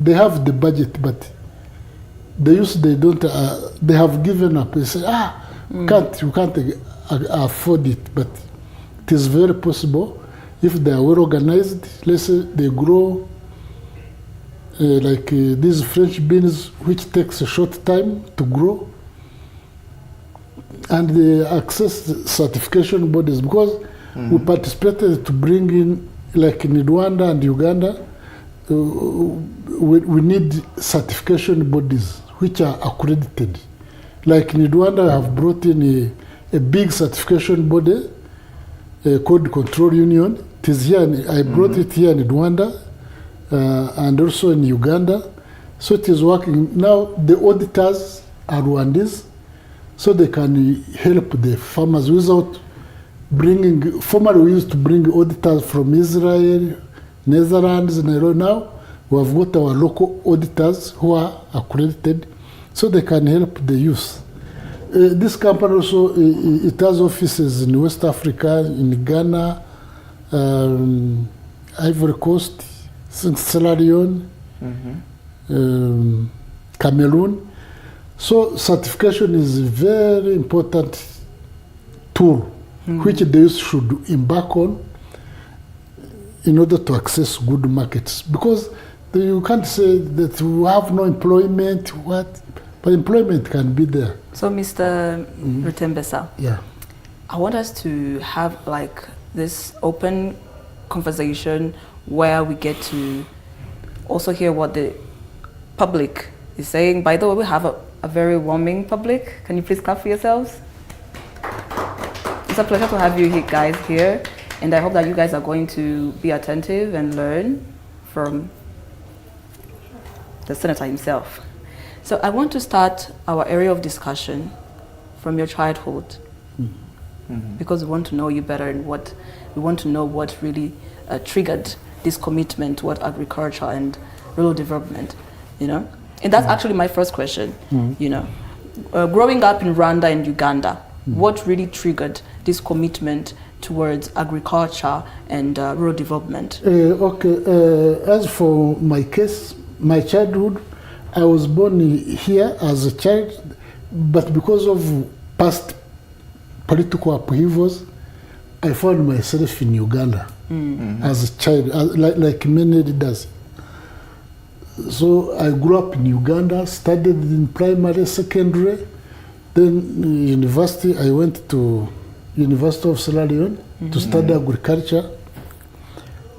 they have the budget, but the youth, they don't, they have given up. They say, you can't afford it, but it is very possible if they are well organized. Let's say they grow like these French beans, which takes a short time to grow, and they access certification bodies, because we participated to bring in, like in Rwanda and Uganda, we need certification bodies which are accredited. Like in Rwanda, I have brought in a big certification body called Control Union. It is here, I brought it here in Rwanda and also in Uganda. So it is working. Now the auditors are Rwandese, so they can help the farmers without bringing, formerly we used to bring auditors from Israel, Netherlands, and now we have got our local auditors who are accredited, so they can help the youth. This company also, it has offices in West Africa, in Ghana, Ivory Coast, Sierra Leone, Cameroon. So certification is a very important tool which the youth should embark on in order to access good markets. Because you can't say that we have no employment, but employment can be there. So Mr. Rutembesa, yeah, I want us to have like this open conversation where we get to also hear what the public is saying. By the way, we have a very warming public. Can you please clap for yourselves? It's a pleasure to have you guys here, and I hope that you guys are going to be attentive and learn from the senator himself. So I want to start our area of discussion from your childhood, because we want to know you better, and we want to know what really triggered this commitment toward agriculture and rural development, you know? And that's actually my first question, you know. Growing up in Rwanda and Uganda, what really triggered this commitment towards agriculture and rural development? As for my case, my childhood, I was born here as a child, but because of past political upheavals, I found myself in Uganda as a child, like many leaders. So I grew up in Uganda, studied in primary, secondary, then university. I went to University of Sierra Leone to study agriculture.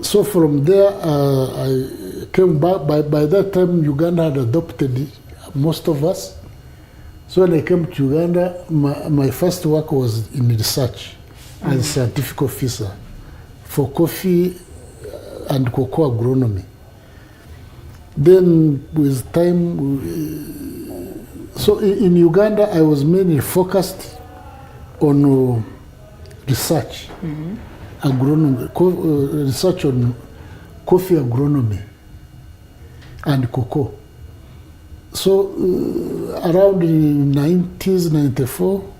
So from there, I came back. By that time, Uganda had adopted most of us. So when I came to Uganda, my first work was in research as a scientific officer for coffee and cocoa agronomy. Then with time, so in Uganda, I was mainly focused on research, agronomy, research on coffee agronomy and cocoa. So around the 90s, 94,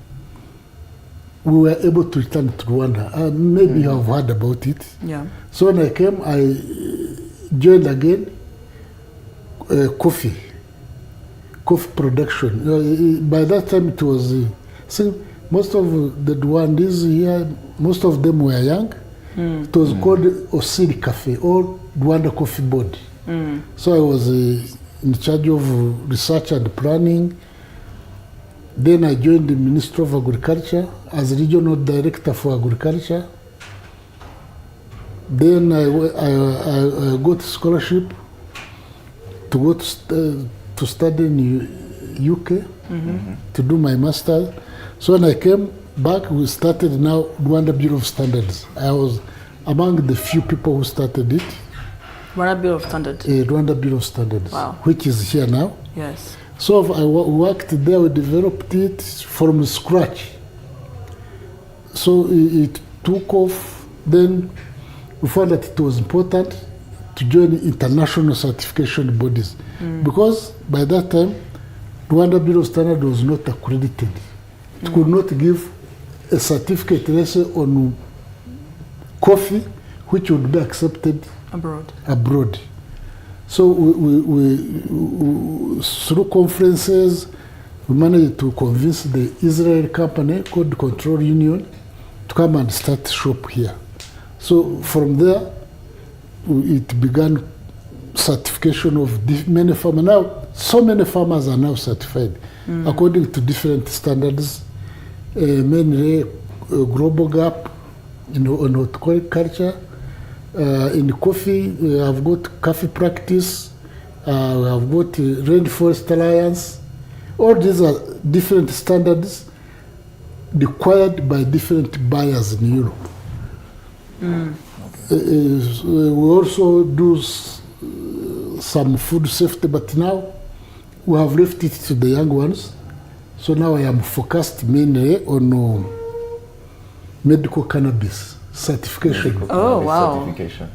we were able to return to Rwanda. Maybe you have heard about it. Yeah. So when I came, I joined again coffee production. By that time it was, see, most of the Rwandese here, most of them were young. It was called Osiri Cafe, or Rwanda Coffee Board. So I was in charge of research and planning. Then I joined the Ministry of Agriculture as regional director for agriculture. Then I got scholarship to go to study in UK to do my master's. So when I came back, we started now Rwanda Bureau of Standards. I was among the few people who started it. Rwanda Bureau of Standards? Rwanda Bureau of Standards, wow, which is here now. Yes. So I worked there, we developed it from scratch. So it took off. Then we found that it was important to join international certification bodies, because by that time, Rwanda Bureau of Standards was not accredited. It could not give a certificate, let's say, on coffee, which would be accepted abroad. So through conferences, we managed to convince the Israeli company called Control Union to come and start shop here. So from there, it began certification of many farmers. Now, so many farmers are now certified according to different standards, mainly global gap in horticulture. In coffee, we have got coffee practice, we have got Rainforest Alliance. All these are different standards required by different buyers in Europe. We also do some food safety, but now we have left it to the young ones. So now I am focused mainly on medical cannabis certification. Oh, wow. Certification.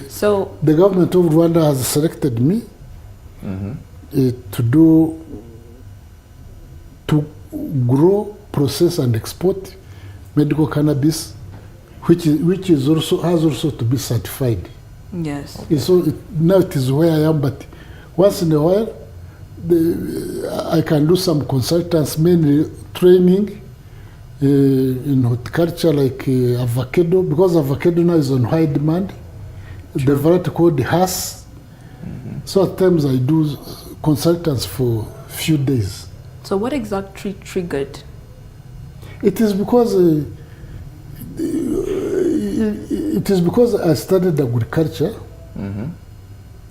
So The government of Rwanda has selected me to grow, process, and export medical cannabis, which is also has also to be certified. yes. So now it is where I am, but once in a while, I can do some consultants, mainly training in horticulture, like avocado, because avocado now is on high demand. The variety called Hass. So at times I do consultants for a few days. So what exactly triggered? It is because I studied agriculture,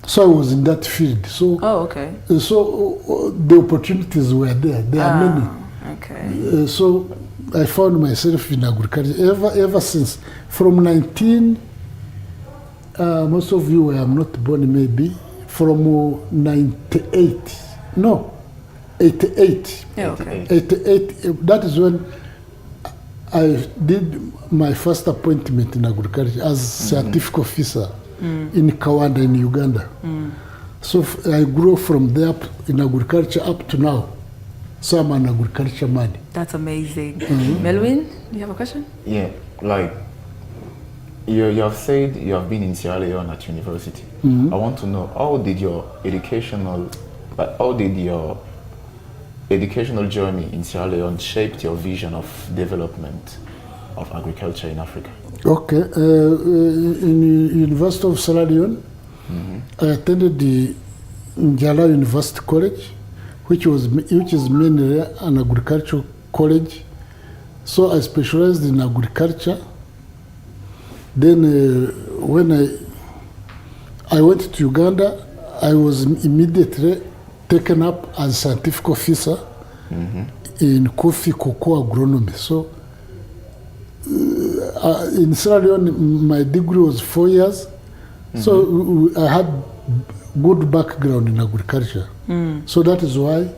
so I was in that field. So Oh, okay. So the opportunities were there. There are many. Okay. So I found myself in agriculture ever since. From 19, most of you were not born maybe, from 98. No, 88. Yeah, okay. 88, that is when I did my first appointment in agriculture as scientific officer in Kawanda in Uganda. So I grew from there in agriculture up to now. So I'm an agriculture man. That's amazing. Melvin, do you have a question? Yeah, like you have said you have been in Sierra Leone at university. I want to know how did your educational journey in Sierra Leone shaped your vision of development of agriculture in Africa? Okay, in the University of Sierra Leone, I attended the Njala University College, which is mainly an agricultural college. So I specialized in agriculture. Then when I went to Uganda, I was immediately taken up as scientific officer in coffee, cocoa agronomy. So in Sierra Leone, my degree was 4 years. So I had good background in agriculture. So that is why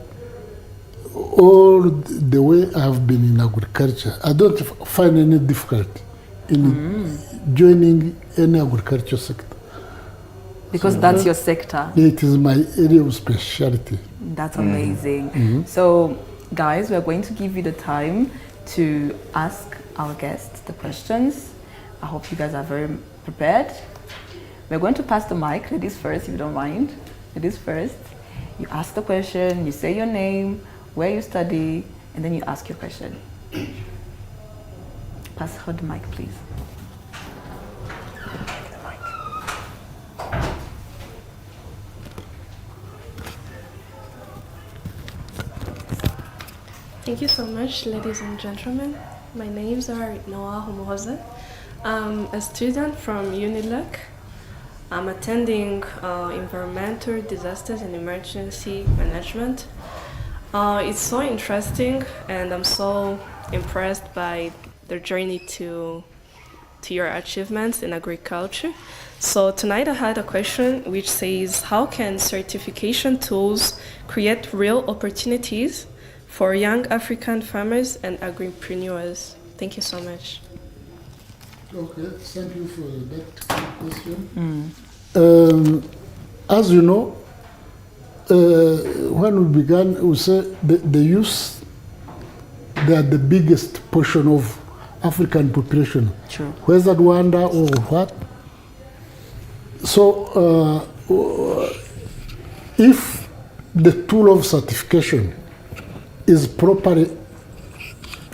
all the way I have been in agriculture, I don't find any difficulty in joining any agriculture sector. Because that's your sector. It is my area of specialty. That's amazing. So, guys, we're going to give you the time to ask our guests the questions. I hope you guys are very prepared. We're going to pass the mic. Ladies first, if you don't mind. Ladies first. You ask the question, you say your name, where you study, and then you ask your question. Pass her the mic, please. Thank you so much, ladies and gentlemen. My names are Noah Homohoza. I'm a student from UNILAC. I'm attending Environmental Disasters and Emergency Management. It's so interesting, and I'm so impressed by the journey to your achievements in agriculture. So tonight I had a question which says, how can certification tools create real opportunities for young African farmers and agripreneurs? Thank you so much. Okay, thank you for that question. As you know, when we began, we said the youth, they are the biggest portion of African population. True. Whether Rwanda or what. So if the tool of certification is properly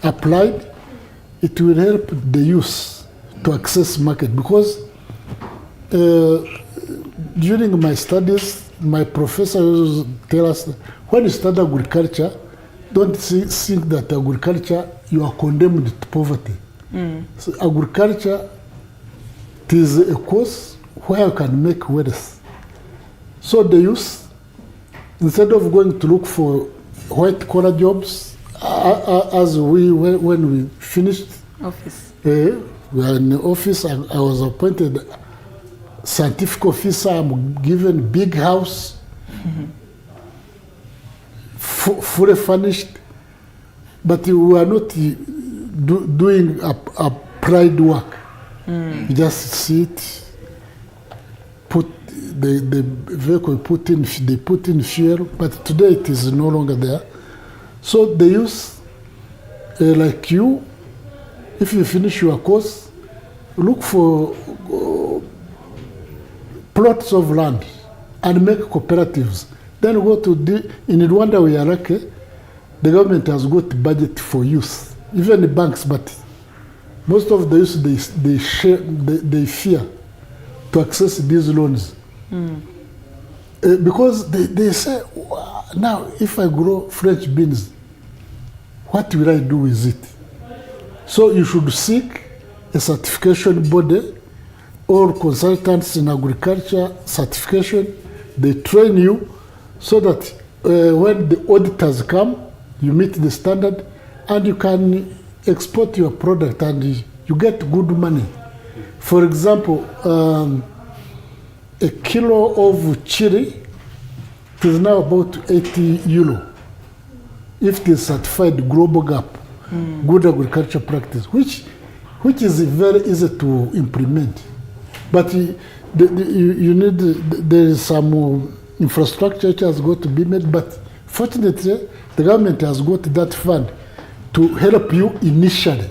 applied, it will help the youth to access market. Because during my studies, my professors tell us that when you study agriculture, don't think that agriculture, you are condemned to poverty. So agriculture, it is a course where you can make wealth. So the youth, instead of going to look for white collar jobs, as when we finished Office. we are in the office, I was appointed scientific officer. I'm given big house, fully furnished, but we are not doing applied work. You just sit, put the vehicle, they put in fuel, but today it is no longer there. So the youth, like you, if you finish your course, look for plots of land and make cooperatives. Then go to in Rwanda we are lucky, the government has got budget for youth, even the banks, but most of the youth they fear to access these loans. Because they say, now if I grow French beans, what will I do with it? So you should seek a certification body or consultants in agriculture certification. They train you so that when the auditors come, you meet the standard and you can export your product and you get good money. For example, a kilo of chili is now about 80 euro if it is certified global gap, good agriculture practice, which is very easy to implement. But you need, there is some infrastructure which has got to be made, but fortunately the government has got that fund to help you initially,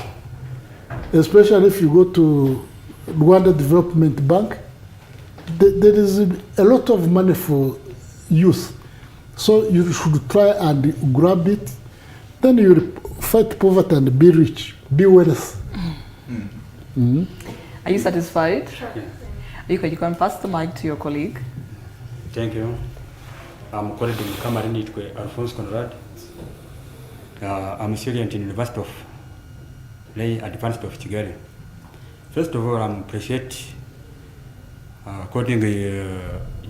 especially if you go to Rwanda Development Bank. There is a lot of money for youth, so you should try and grab it. Then you will fight poverty and be rich, be wealthy. Are you satisfied? Sure. You can pass the mic to your colleague. Thank you. I'm colleague Kamarini Alphonse Conrad. I'm a student in University of Lay Advanced of Kigali. First of all, I appreciate according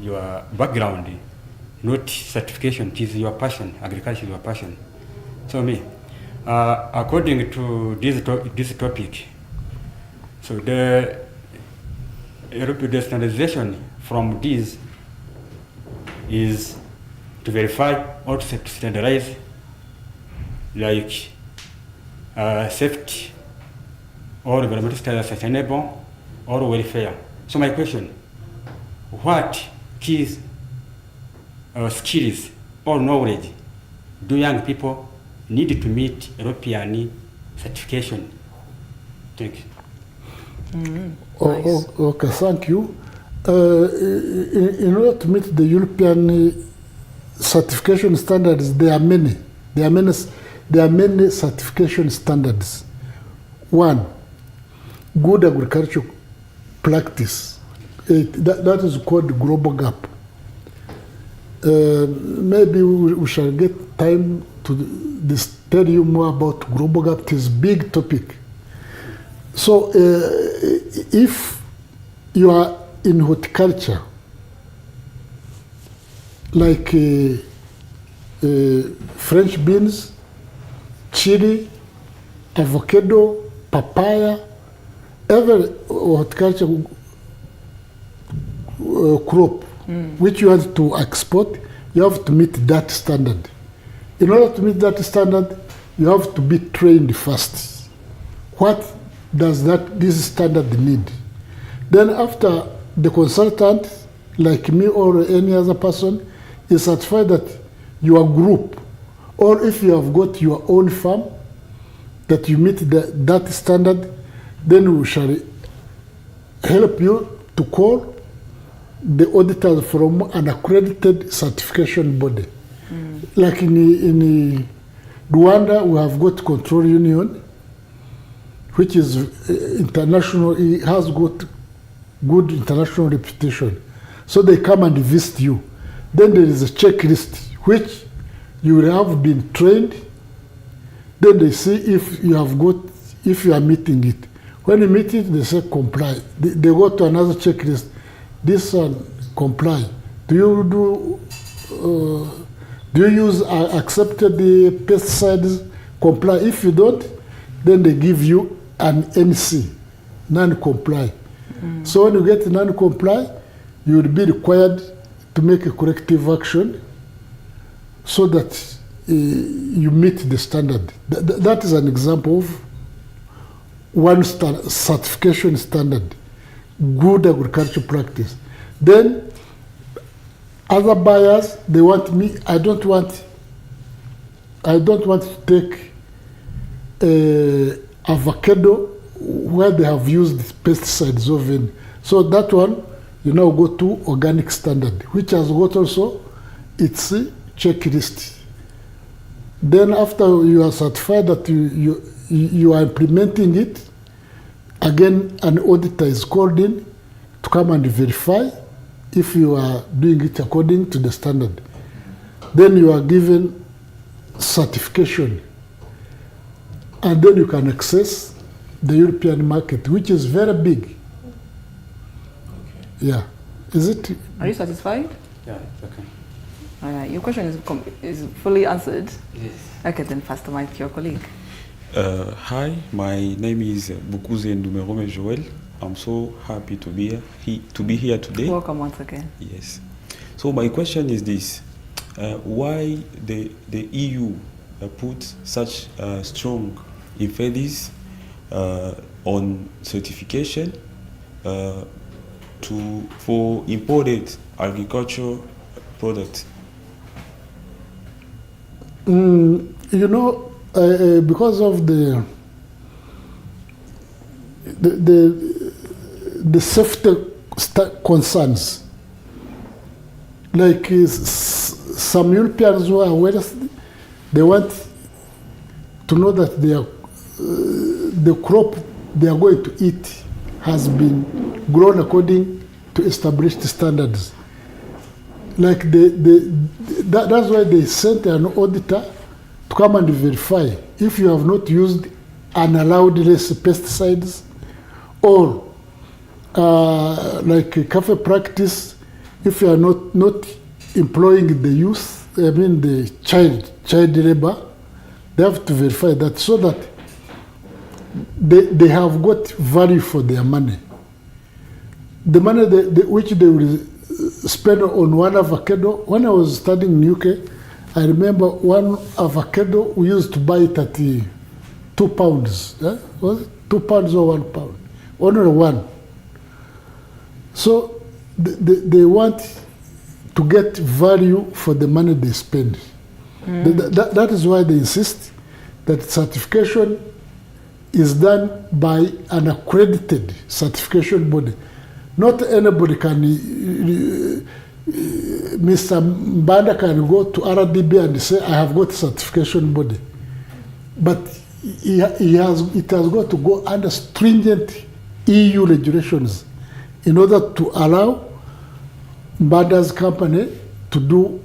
your background, not certification, it is your passion, agriculture is your passion. So me, according to this topic, so the European standardization from this is to verify or to standardize like safety or environmental sustainable or welfare. So my question, what keys skills or knowledge do young people need to meet European certification? Thank you. Nice. Okay, thank you. In order to meet the European certification standards, there are many. There are many certification standards. One, good agricultural practice. That is called global gap. Maybe we shall get time to tell you more about global gap. It is a big topic. So if you are in horticulture, like French beans, chili, avocado, papaya, every horticulture crop which you have to export, you have to meet that standard. In order to meet that standard, you have to be trained first. What does this standard need? Then after the consultant, like me or any other person, is certified that your group, or if you have got your own farm, that you meet that standard, then we shall help you to call the auditors from an accredited certification body. Like in Rwanda, we have got control union, which is international. It has got good international reputation. So they come and visit you. Then there is a checklist which you will have been trained. Then they see if you are meeting it. When you meet it, they say comply. They go to another checklist. This one comply. Do you use accepted the pesticides? Comply. If you don't, then they give you an NC, non-comply. So when you get non-comply, you will be required to make a corrective action so that you meet the standard. That is an example of one certification standard, good agricultural practice. Then other buyers, they want me, I don't want to take avocado where they have used pesticides often. So that one, you now go to organic standard, which has got also its checklist. Then after you are certified that you are implementing it, again an auditor is called in to come and verify if you are doing it according to the standard. Then you are given certification, and then you can access the European market, which is very big. Yeah. Is it? Are you satisfied? Yeah, it's okay. All right. Your question is fully answered. Yes. Okay, then pass the mic to your colleague. Hi, my name is Bukuze Ndumerome Joel. I'm so happy to be here today. Welcome once again. Yes. So my question is this: why the EU put such strong emphasis on certification for imported agricultural products? Because of the safety concerns, like some Europeans who are West, they want to know that the crop they are going to eat has been grown according to established standards. Like that's why they sent an auditor to come and verify if you have not used unallowed pesticides, or like cafe practice, if you are not employing the youth, the child labor, they have to verify that so that they have got value for their money. The money which they will spend on one avocado. When I was studying in UK, I remember one avocado, we used to buy it at 2 pounds. Was it 2 pounds or 1 pound? Only one. So they want to get value for the money they spend. That is why they insist that certification is done by an accredited certification body. Not anybody can, Mr. Mbanda can go to RDB and say, I have got a certification body. But it has got to go under stringent EU regulations in order to allow Mbanda's company to do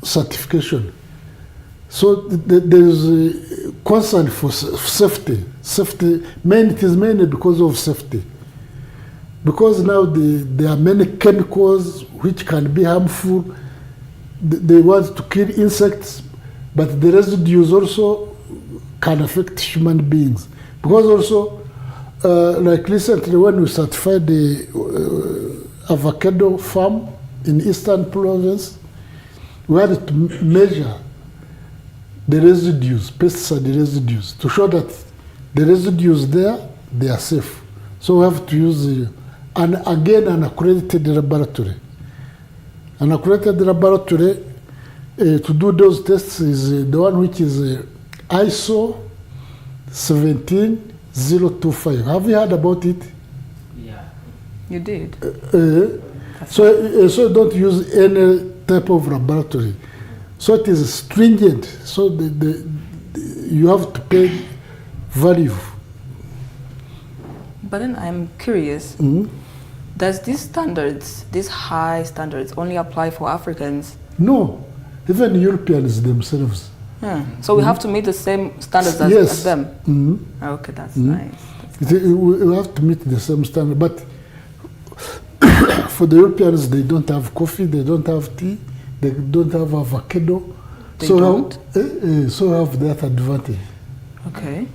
certification. So there is a concern for safety. It is mainly because of safety. Because now there are many chemicals which can be harmful. They want to kill insects, but the residues also can affect human beings. Because also, like recently when we certified the avocado farm in Eastern Province, we had to measure the residues, pesticide residues, to show that the residues there, they are safe. So we have to use an accredited laboratory. An accredited laboratory to do those tests is the one which is ISO 17025. Have you heard about it? Yeah. You did? So don't use any type of laboratory. So it is stringent. So you have to pay value. But then I'm curious, does these high standards only apply for Africans? No, even Europeans themselves. So we have to meet the same standards as them? Okay, that's nice. We have to meet the same standard. But for the Europeans, they don't have coffee, they don't have tea, they don't have avocado. So have that advantage. Okay.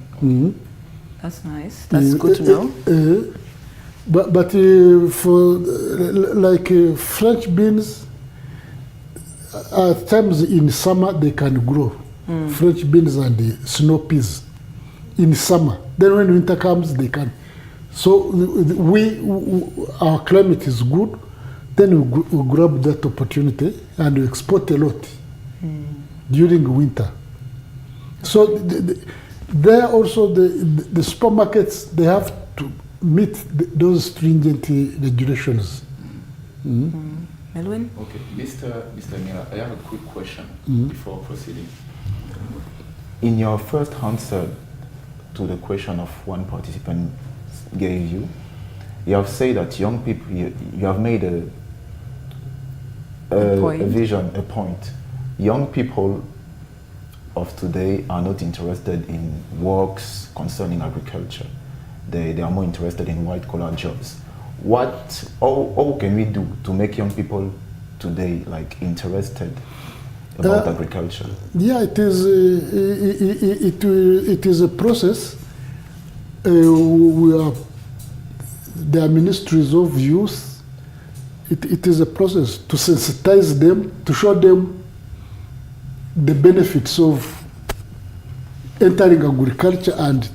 That's nice. That's good to know. But for French beans, at times in summer they can grow. French beans and the snow peas in summer. Then when winter comes, they can. So our climate is good. Then we grab that opportunity and we export a lot during winter. So there also the supermarkets, they have to meet those stringent regulations. Melvin? Okay, Mr. Mira, I have a quick question before proceeding. In your first answer to the question of one participant gave you, you have said that young people, you have made a vision, a point. Young people of today are not interested in works concerning agriculture. They are more interested in white-collar jobs. How can we do to make young people today interested about agriculture? Yeah, it is a process. There are ministries of youth. It is a process to sensitize them, to show them the benefits of entering agriculture and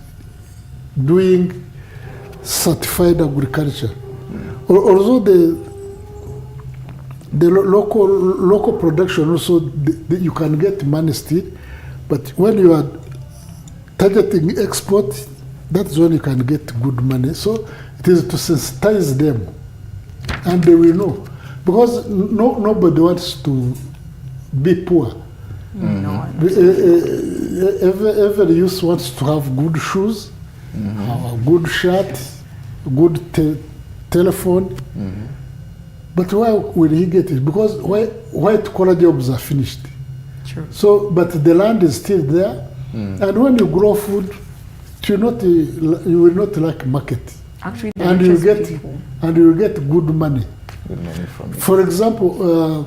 doing certified agriculture. Although the local production also, you can get money still, but when you are targeting export, that's when you can get good money. So it is to sensitize them, and they will know, because nobody wants to be poor. No one. Every youth wants to have good shoes, a good shirt, good telephone. But why will he get it? Because white-collar jobs are finished. True. So, but the land is still there, and when you grow food, you will not lack market. Actually, and you will get good money. Good money from it. For example,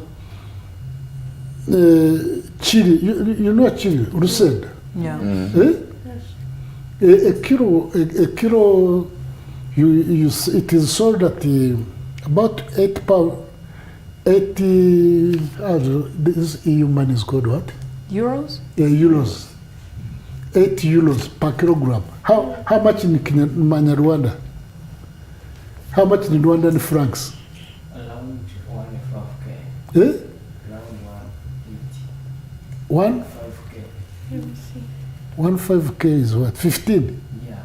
chili. You know chili, Rused. Yeah. A kilo. It is sold at about £8. 80. This EU money is called what? Euros? Euros. 8 euros per kilogram. How much in Rwanda? How much in Rwandan francs? Around 1.5K. Eh? Around 1? 5K. 1.5K is what? 15? Yeah,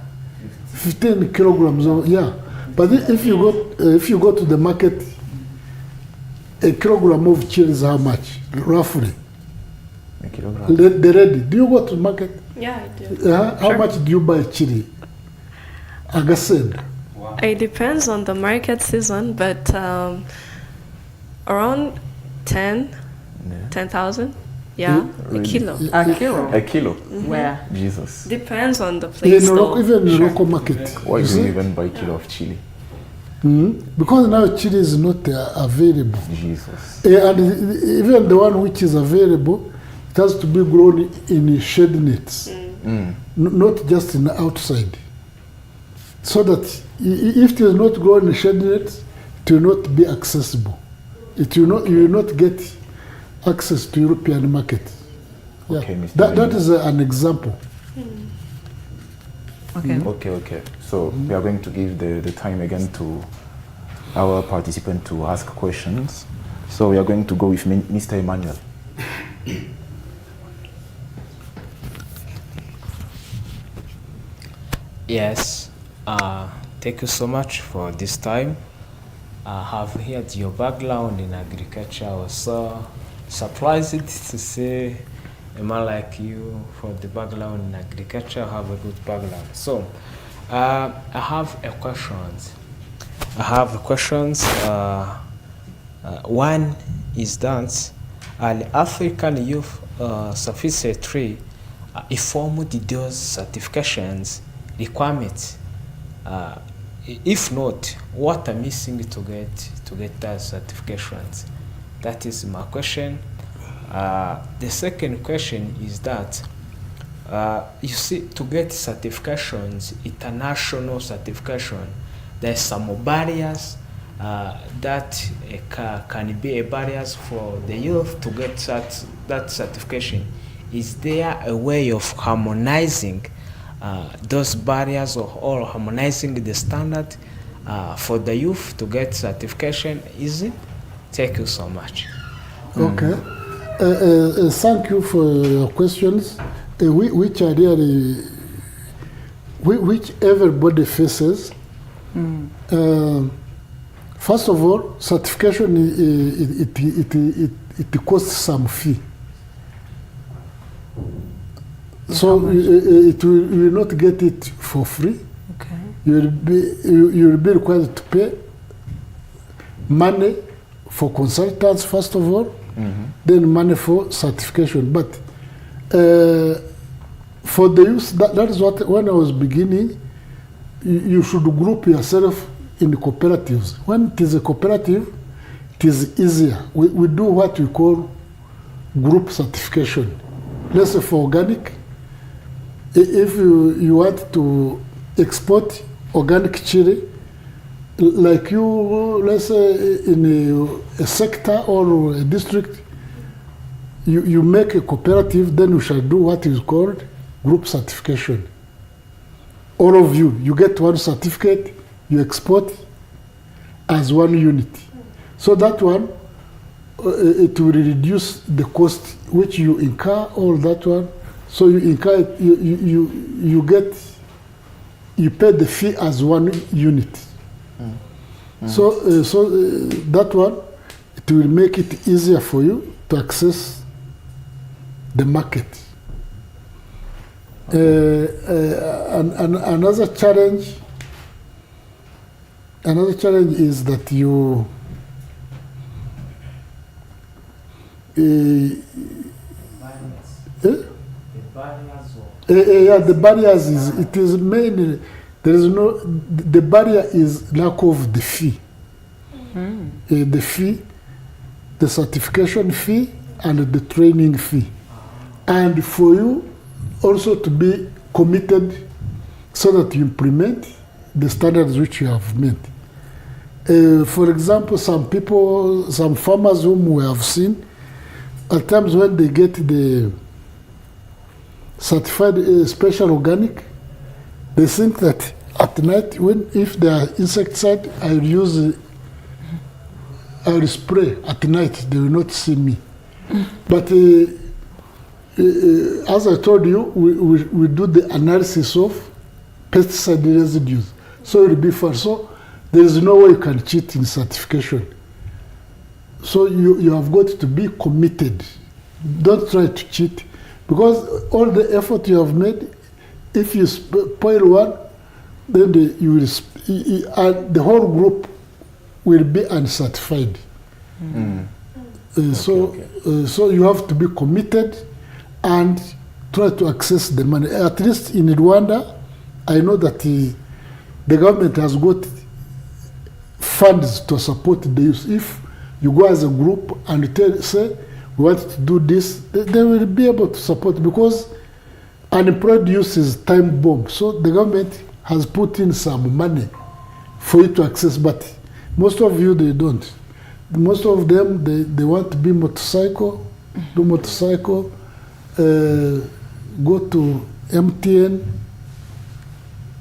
15 kilograms. Yeah. But if you go to the market, a kilogram of chili is how much? Roughly. A kilogram. The ready. Do you go to market? Yeah, I do. How much do you buy chili? Agased. It depends on the market season, but around 10,000. Yeah, Really? a kilo. A kilo? A kilo? Where? Jesus. Depends on the place. though. Even in the local market. Why You do see? you even buy a kilo of chili? Because now chili is not available. Jesus. And even the one which is available, it has to be grown in shade nets, not just in the outside. So that if it is not grown in shade nets, it will not be accessible. You will not get access to European market. Yeah. Okay, Mr. That is an example. Okay. Okay. So we are going to give the time again to our participant to ask questions. So we are going to go with Mr. Emmanuel. Yes. Thank you so much for this time. I have heard your background in agriculture. I was so surprised to see a man like you for the background in agriculture have a good background. So I have a questions. One is that the African Youth Sufficiency informed those certifications requirements. If not, what are missing to get those certifications? That is my question. The second question is that you see, to get certifications, international certification, there's some barriers that can be a barriers for the youth to get that certification. Is there a way of harmonizing those barriers or harmonizing the standard for the youth to get certification? Is it? Thank you so much. Okay. Thank you for your questions, which are really, which everybody faces. First of all, certification it costs some fee. So you will not get it for free. Okay. You will be required to pay money for consultants first of all, then money for certification. But for the youth, that is what, when I was beginning, you should group yourself in cooperatives. When it is a cooperative, it is easier. We do what we call group certification. Let's say for organic, if you want to export organic chili, like you, let's say in a sector or a district, you make a cooperative, then you shall do what is called group certification. All of you get one certificate, you export as one unit. So that one, it will reduce the cost which you incur, all that one. So you incur it, you pay the fee as one unit. So that one, it will make it easier for you to access the market. Another challenge is that you the barriers is mainly, the barrier is lack of the fee. The fee, the certification fee, and the training fee. And for you also to be committed so that you implement the standards which you have made. For example, some farmers whom we have seen, at times when they get the certified special organic, they think that at night, if they are insecticide, I will spray at night, they will not see me. But as I told you, we do the analysis of pesticide residues. So it will be far. So there is no way you can cheat in certification. So you have got to be committed. Don't try to cheat, because all the effort you have made, if you spoil one, then the whole group will be uncertified. So you have to be committed and try to access the money. At least in Rwanda, I know that the government has got funds to support the youth. If you go as a group and say, we want to do this, they will be able to support, because unemployed youth is time bomb. So the government has put in some money for you to access, but most of you, they don't. Most of them, they want to be motorcycle, do motorcycle, go to MTN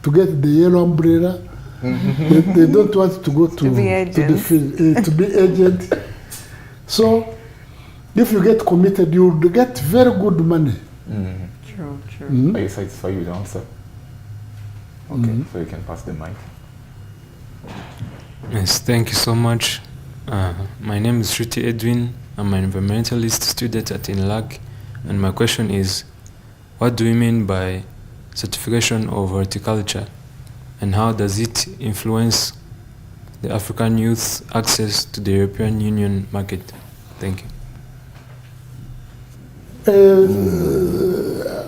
to get the yellow umbrella. They don't want to go to the field, to be agent. So if you get committed, you will get very good money. True. Are you satisfied with the answer? Okay, so you can pass the mic. Yes, thank you so much. My name is Shruti Edwin. I'm an environmentalist student at INLAG, and my question is, what do you mean by certification of horticulture, and how does it influence the African youth's access to the European Union market? Thank you.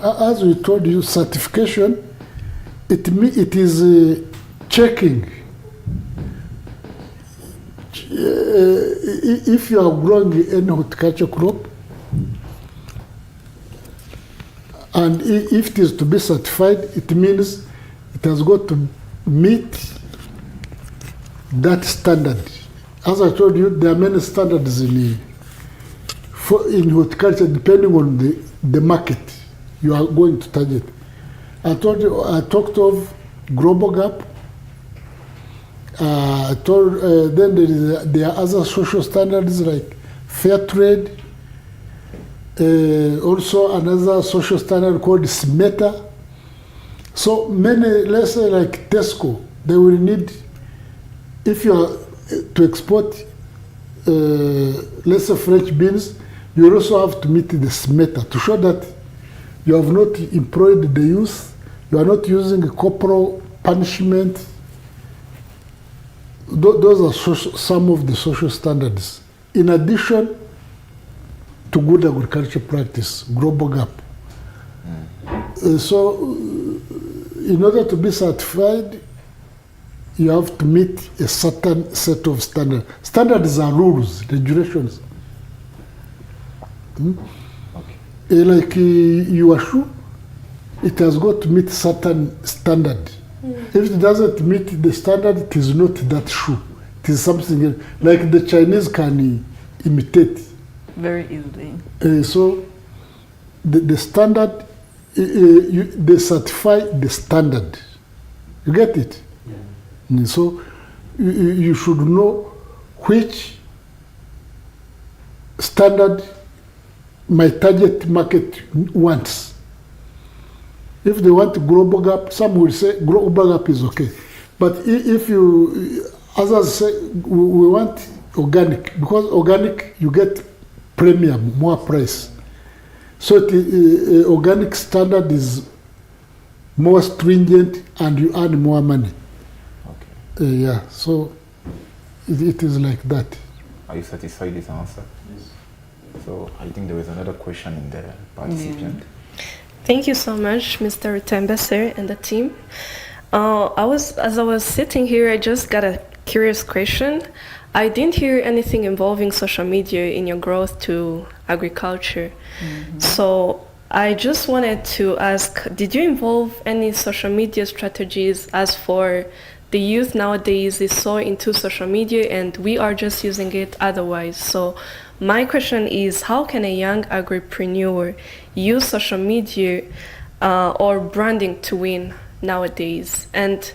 As we told you, certification, it is checking. If you are growing any horticulture crop, and if it is to be certified, it means it has got to meet that standard. As I told you, there are many standards in horticulture depending on the market you are going to target. I talked of global gap. Then there are other social standards like fair trade. Also another social standard called SMETA. So many, let's say like Tesco, they will need, if you are to export, let's say French beans, you also have to meet the SMETA to show that you have not employed the youth, you are not using corporal punishment. Those are some of the social standards. In addition to good agriculture practice, global gap. So, in order to be certified, you have to meet a certain set of standards. Standards are rules, regulations. Okay. Like your shoe, it has got to meet certain standard. If it doesn't meet the standard, it is not that shoe. It is something like the Chinese can imitate. Very easily. So the standard, they certify the standard. You get it? Yeah. So you should know which standard my target market wants. If they want global gap, some will say global gap is okay. But if you, others say we want organic, because organic you get premium, more price. So the organic standard is more stringent and you earn more money. Okay. Yeah, so it is like that. Are you satisfied with the answer? Yes. So I think there is another question in the participant. Thank you so much, Mr. Tembese and the team. As I was sitting here, I just got a curious question. I didn't hear anything involving social media in your growth to agriculture. Mm-hmm. So I just wanted to ask, did you involve any social media strategies? As for the youth nowadays is so into social media and we are just using it otherwise. So my question is, how can a young agripreneur use social media or branding to win nowadays? And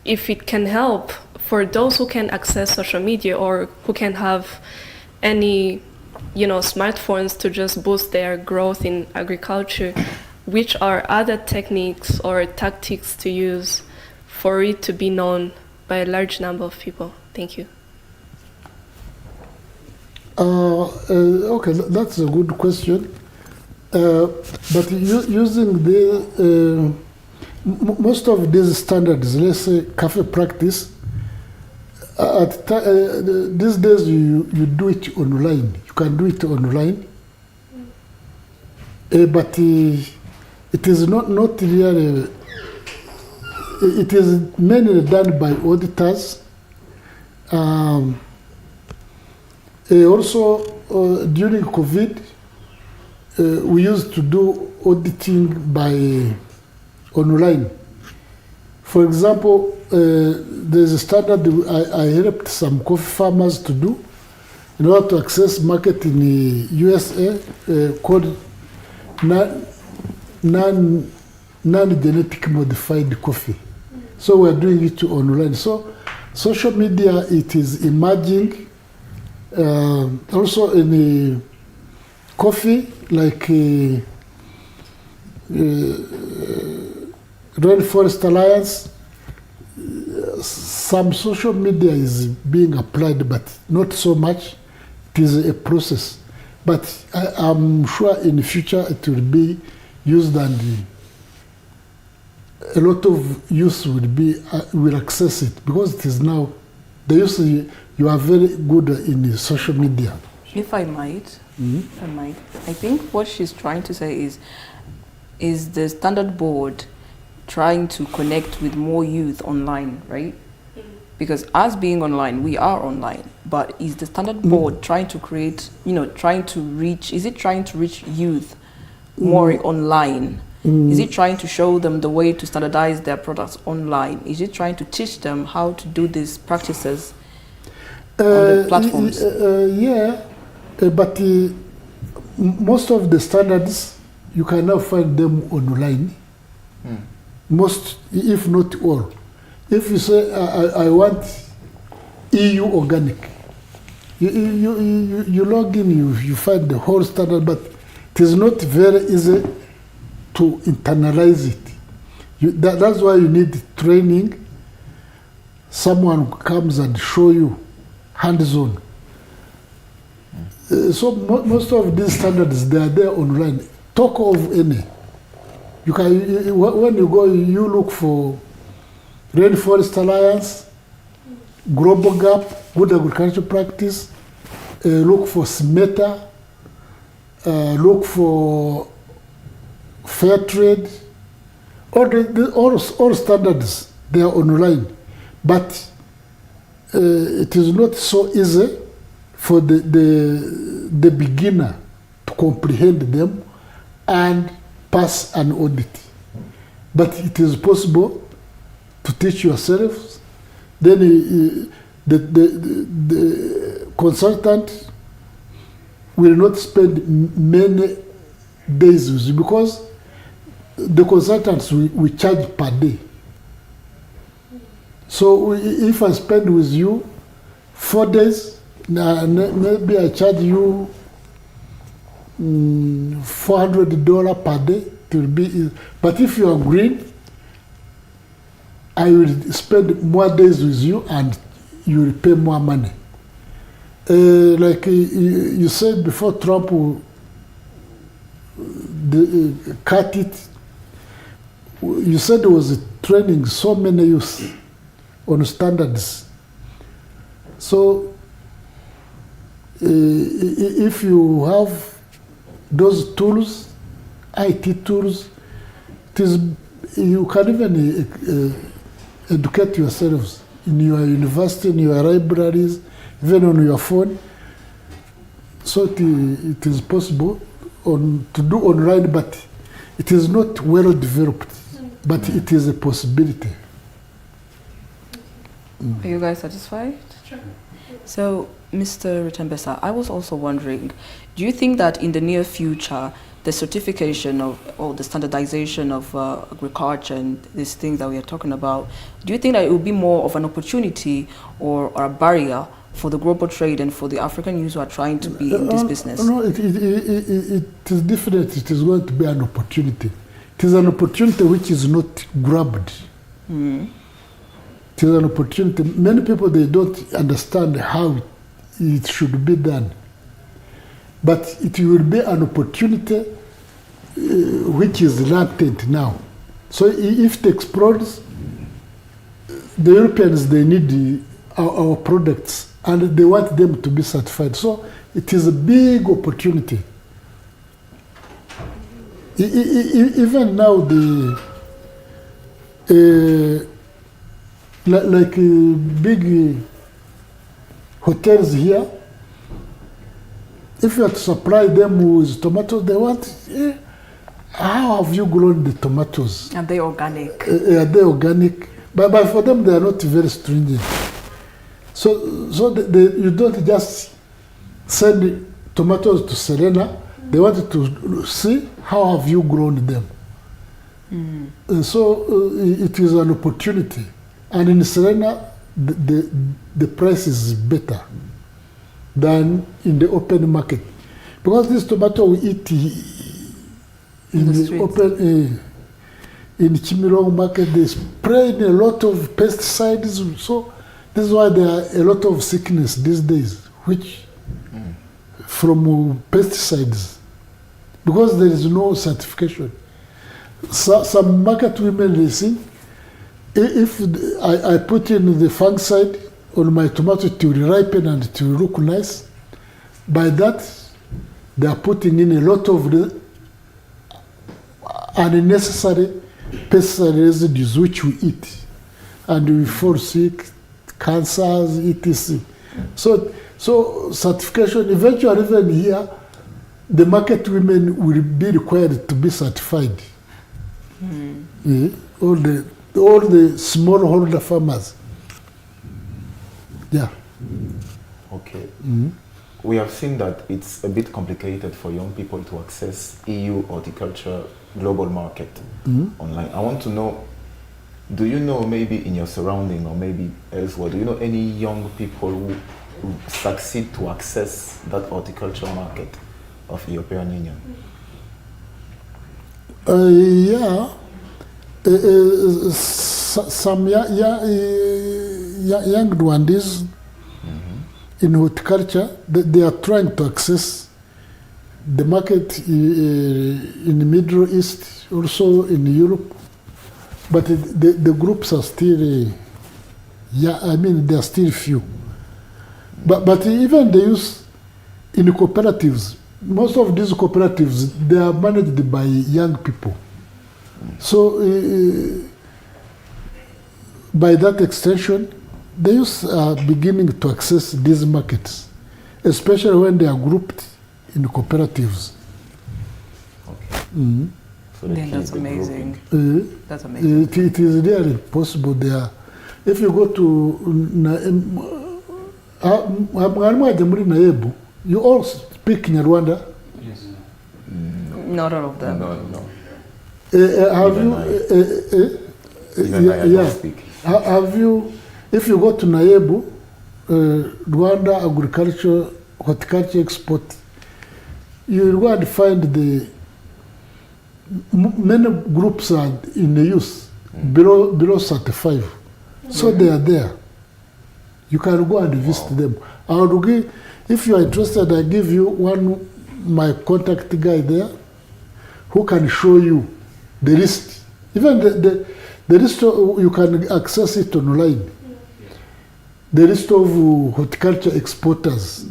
if it can help for those who can access social media or who can have any, smartphones to just boost their growth in agriculture, which are other techniques or tactics to use for it to be known by a large number of people? Thank you. Okay, that's a good question. But using the most of these standards, let's say cafe practice, these days you do it online. You can do it online, but it is not really. It is mainly done by auditors. Also, during COVID, we used to do auditing by online. For example, there's a standard I helped some coffee farmers to do in order to access market in the USA called non-genetic modified coffee. So we're doing it online. So social media, it is emerging. Also in the coffee, like Rainforest Alliance, some social media is being applied, but not so much. It is a process. But I'm sure in the future it will be used, and a lot of youth will access it, because it is now the youth. You are very good in the social media. If I might, I think what she's trying to say is the standard board trying to connect with more youth online, right? Because us being online, we are online, but is the standard board trying to create, trying to reach youth more online? Is it trying to show them the way to standardize their products online? Is it trying to teach them how to do these practices on the platforms? But most of the standards, you can now find them online. Most, if not all. If you say, I want EU organic, you log in, you find the whole standard, but it is not very easy to internalize it. That's why you need training. Someone comes and show you hands-on. So most of these standards, they are there online. Talk of any. You can, when you go, you look for Rainforest Alliance, Global Gap, Good Agriculture Practice, look for SMETA, look for Fair Trade. All standards, they are online. But it is not so easy for the beginner to comprehend them and pass an audit. But it is possible to teach yourselves. Then the consultant will not spend many days with you, because the consultants we charge per day. So if I spend with you 4 days, maybe I charge you $400 per day. It will be, but if you are green, I will spend more days with you and you will pay more money. Like you said before, Trump will cut it. You said there was training so many youth on standards. So if you have those tools, IT tools, you can even educate yourselves in your university, in your libraries, even on your phone. So it is possible to do online, but it is not well developed, but it is a possibility. Are you guys satisfied? Sure. So, Mr. Rutembesa, I was also wondering, do you think that in the near future, the certification or the standardization of agriculture and these things that we are talking about, do you think that it will be more of an opportunity or a barrier for the global trade and for the African youth who are trying to be in this business? No, it is different. It is going to be an opportunity. It is an opportunity which is not grabbed. It is an opportunity. Many people, they don't understand how it should be done. But it will be an opportunity which is latent now. So if it explodes, the Europeans, they need our products and they want them to be certified. So it is a big opportunity. Even now, big hotels here, if you have to supply them with tomatoes, they want, how have you grown the tomatoes? Are they organic? Are they organic? But for them, they are not very stringent. So you don't just send tomatoes to Serena. They wanted to see how have you grown them. So it is an opportunity. And in Serena, the price is better than in the open market, because this tomato we eat in the open, in Chimirong market, they spraying a lot of pesticides. So this is why there are a lot of sickness these days, which from pesticides, because there is no certification. So, some market women, they see, if I put in the fungicide on my tomato to ripen and to look nice, by that they are putting in a lot of the unnecessary pesticide residues which we eat, and we fall sick, cancers, etc. So certification, eventually even here, the market women will be required to be certified. Yeah, all the smallholder farmers. Yeah. Okay. We have seen that it's a bit complicated for young people to access EU horticulture global market online. I want to know, do you know maybe in your surrounding or maybe elsewhere, do you know any young people who succeed to access that horticulture market of the European Union? Yeah. Some young Rwandese in horticulture, they are trying to access the market in the Middle East, also in Europe, but the groups are still, they are still few. But even they use in the cooperatives, most of these cooperatives, they are managed by young people. So by that extension, they are beginning to access these markets, especially when they are grouped in cooperatives. Okay. So Then that's amazing. That's amazing. It is really possible there. If you go to Nayebu, you all speak in Rwanda? Yes. Not all of them. No. Have Even you? Even I don't speak. Have you? If you go to Nayebu, Rwanda horticulture export, you will go and find many groups are in the use below 35. So they are there. You can go and visit them. If you are interested, I give you my contact guy there who can show you the list. Even the list, you can access it online. The list of horticulture exporters.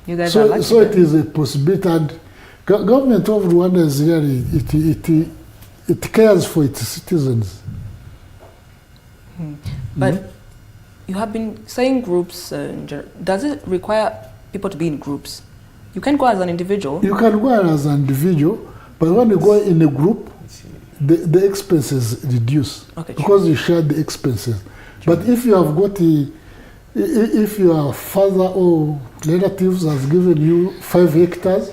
You guys are So lucky. it is a possibility, and government of Rwanda is really, it cares for its citizens. But you have been saying groups. Does it require people to be in groups? You can go as an individual. You can go as an individual, but when you go in a group, the expenses reduce, Okay, because you share the expenses. But if you have got if your father or relatives has given you 5 hectares,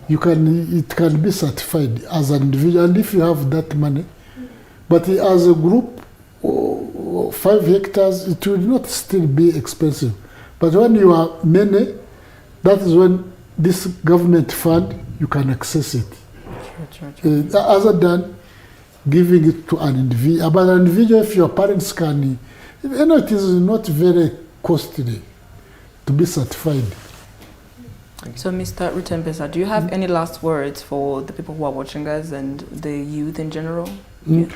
it can be certified as an individual, and if you have that money. But as a group, 5 hectares, it will not still be expensive. But when you are many, that is when this government fund, you can access it. Sure. Other than giving it to an individual. But an individual, if your parents can, it is not very costly to be certified. So, Mr. Rutembesa, do you have any last words for the people who are watching us and the youth in general? Okay,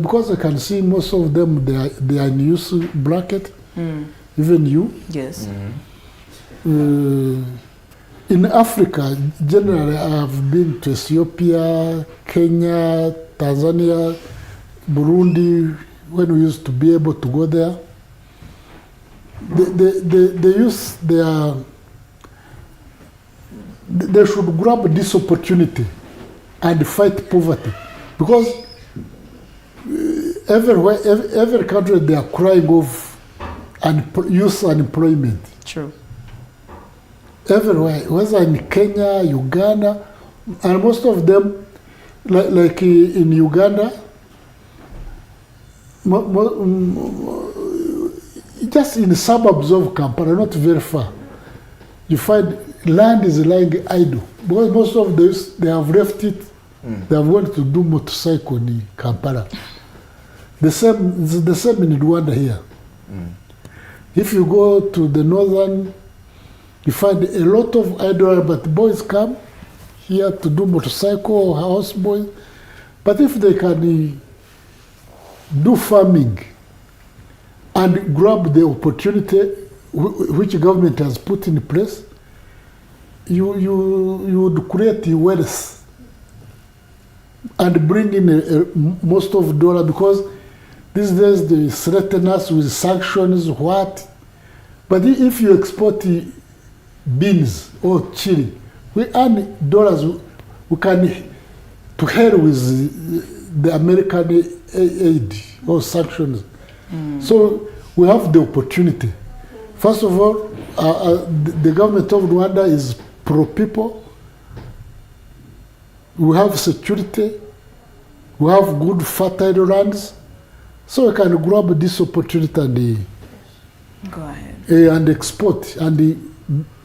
because I can see most of them, they are in use bracket, even you. Yes. In Africa, generally, I have been to Ethiopia, Kenya, Tanzania, Burundi, when we used to be able to go there. They should grab this opportunity and fight poverty, because everywhere, every country, they are crying of youth unemployment. True. Everywhere, whether in Kenya, Uganda, and most of them, like in Uganda, just in the suburbs of Kampala, not very far, you find land is lying idle, because most of those, they have left it They have wanted to do motorcycle in Kampala. It's the same in Rwanda here. If you go to the northern, you find a lot of idle, but boys come here to do motorcycle or house boys. But if they can do farming and grab the opportunity which government has put in place, you would create wealth and bring in most of dollar, because these days they threaten us with sanctions, what? But if you export beans or chili, we earn dollars. We can, to hell with the American aid or sanctions. So we have the opportunity. First of all, the government of Rwanda is pro-people. We have security. We have good fertile lands. So we can grab this opportunity and Go ahead. and export and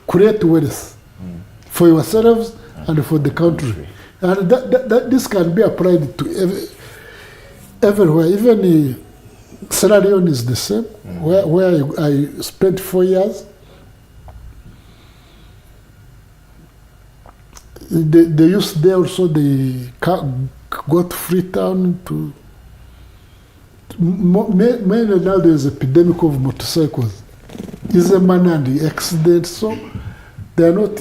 create wealth for yourselves and for the country. And this can be applied to everywhere. Even Sierra Leone is the same, where I spent 4 years. The youth there also, they got Freetown to. Mainly now there is an epidemic of motorcycles. Is a man and the accident, so they are not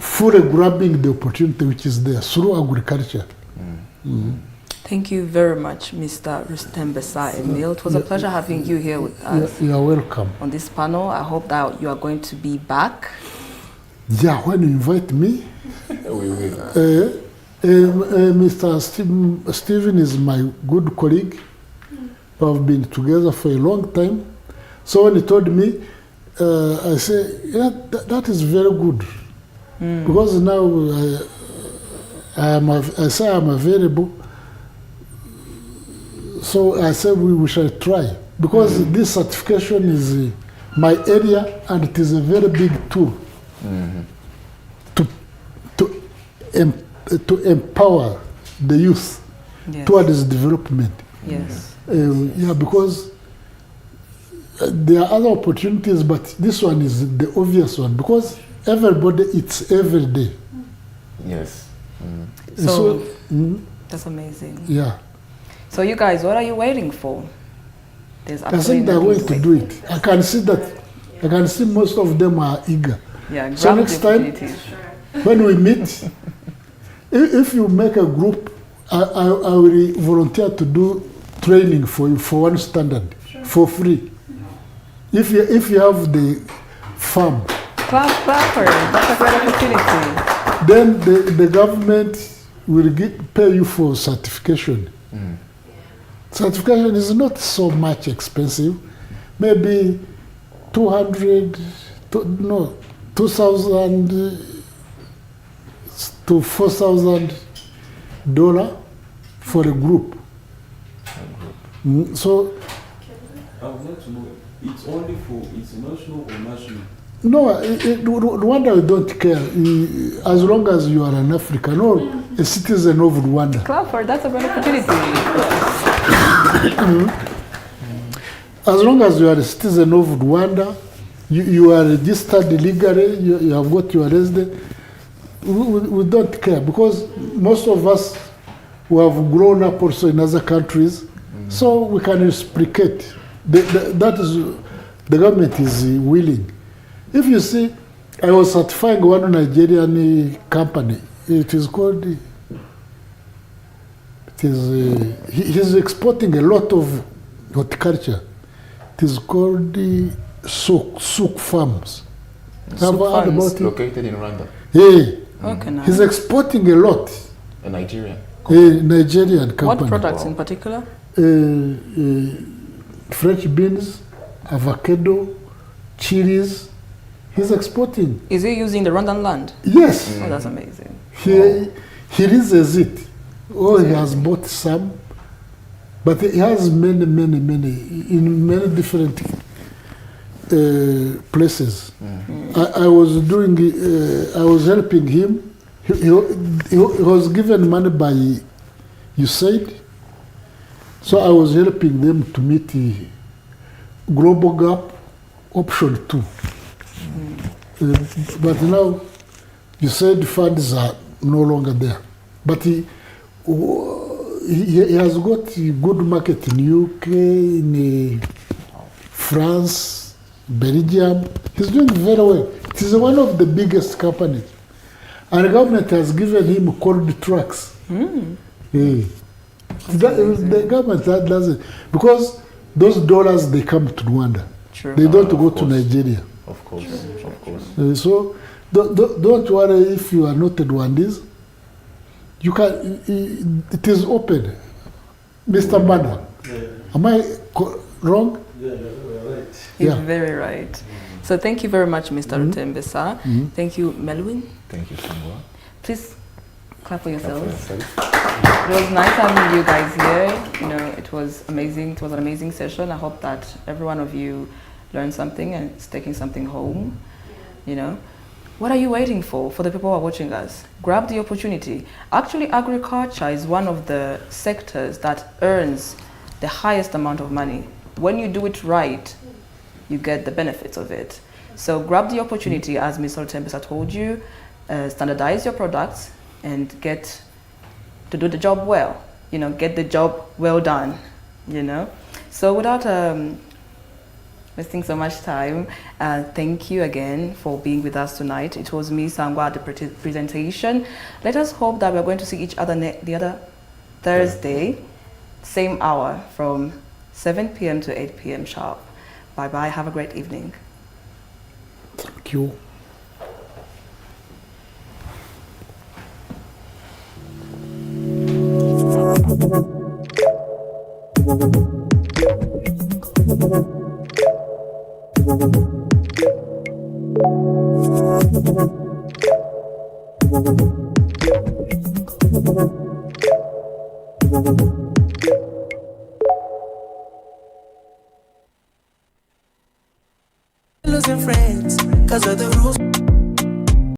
fully grabbing the opportunity which is there through agriculture. Thank you very much, Mr. Rustem Besai Emil. It was a pleasure having you here with us You are welcome. on this panel. I hope that you are going to be back. Yeah, when you invite me, We will. Mr. Stephen is my good colleague. We have been together for a long time. So when he told me, I said, yeah, that is very good. Because now I say I'm available. So I said we shall try. Because this certification is my area, and it is a very big tool to empower the youth towards development. Yes. Yeah, because there are other opportunities, but this one is the obvious one, because everybody eats every day. Yes. So, that's amazing. Yeah. So you guys, what are you waiting for? There's I think they're going to do it. I can see that. I can see most of them are eager. Yeah, So grab next the time, opportunities. when we meet, if you make a group, I will volunteer to do training for you for one standard, for free. If you have the farm, Clap for it. That's a great opportunity. then the government will pay you for certification. Certification is not so much expensive, maybe 2,000 to $4,000 for a group. So I would like to know, it's only for international or national? no, Rwanda we don't care as long as you are an African or a citizen of Rwanda. Clap for it. That's a great opportunity. As long as you are a citizen of Rwanda, you are registered legally, you have got your residence, we don't care, because most of us who have grown up also in other countries, so we can reciprocate. That is, the government is willing. If you see, I was certifying one Nigerian company. It is called, he's exporting a lot of horticulture. It is called the Souk Farms. Have you heard about it? Located in Rwanda. Yeah. Okay, nice. He's exporting a lot. A Nigerian. A Nigerian company. What products in particular? French beans, avocado, chilies. He's exporting. Is he using the Rwandan land? Yes. Oh, that's amazing. He raises it. Oh, he has bought some, but he has many in many different places. I was doing. I was helping him. he was given money by USAID. So I was helping them to meet the global gap option 2. But now USAID funds are no longer there. But he has got a good market in UK, in France, Belgium. He's doing very well. It is one of the biggest companies. And the government has given him cold trucks. The government does it. Because those dollars, they come to Rwanda. True. They don't go to Nigeria. Of course, of course. So don't worry if you are not a Rwandese. You can. It is open, Mr. Bada. Am I wrong? Yeah, you're right. He's very right. So thank you very much, Mr. Rutembesa. Thank you, Melwin. Thank you, Sangwa. Please clap for yourselves. It was nice having you guys here. You know, it was amazing. It was an amazing session. I hope that every one of you learned something and is taking something home. You know, what are you waiting for the people who are watching us? Grab the opportunity. Actually, agriculture is one of the sectors that earns the highest amount of money. When you do it right, you get the benefits of it. So grab the opportunity, as Mr. Rutembesa told you, standardize your products and get to do the job well. You know, get the job well done, you know. So without wasting so much time, thank you again for being with us tonight. It was me, Sangwa, at the presentation. Let us hope that we're going to see each other the other Thursday, same hour, from 7 p.m. to 8 p.m. sharp. Bye-bye. Have a great evening. Thank you. Losing friends, 'cause of the rules.